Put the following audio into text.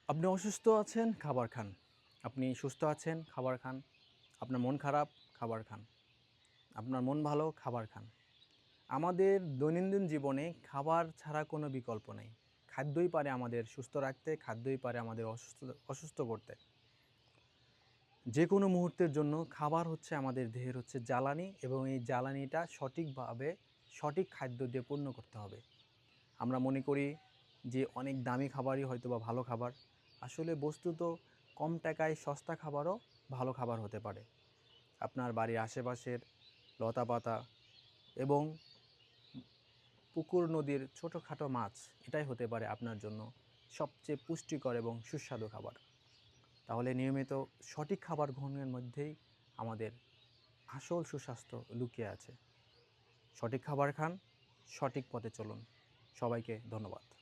আপনি অসুস্থ আছেন, খাবার খান। আপনি সুস্থ আছেন, খাবার খান। আপনার মন খারাপ, খাবার খান। আপনার মন ভালো, খাবার খান। আমাদের দৈনন্দিন জীবনে খাবার ছাড়া কোনো বিকল্প নেই। খাদ্যই পারে আমাদের সুস্থ রাখতে, খাদ্যই পারে আমাদের অসুস্থ করতে। যে কোনো মুহূর্তের জন্য খাবার হচ্ছে আমাদের দেহের জ্বালানি এবং এই জ্বালানিটা সঠিকভাবে সঠিক খাদ্য দিয়ে পূর্ণ করতে হবে। আমরা মনে করি যে অনেক দামি খাবারই হয়তোবা ভালো খাবার। আসলে বস্তুত কম টাকায় সস্তা খাবারও ভালো খাবার হতে পারে। আপনার বাড়ির আশেপাশের লতাপাতা এবং পুকুর নদীর ছোটোখাটো মাছ এটাই হতে পারে আপনার জন্য সবচেয়ে পুষ্টিকর এবং সুস্বাদু খাবার। তাহলে নিয়মিত সঠিক খাবার গ্রহণের মধ্যেই আমাদের আসল সুস্বাস্থ্য লুকিয়ে আছে। সঠিক খাবার খান, সঠিক পথে চলুন। সবাইকে ধন্যবাদ।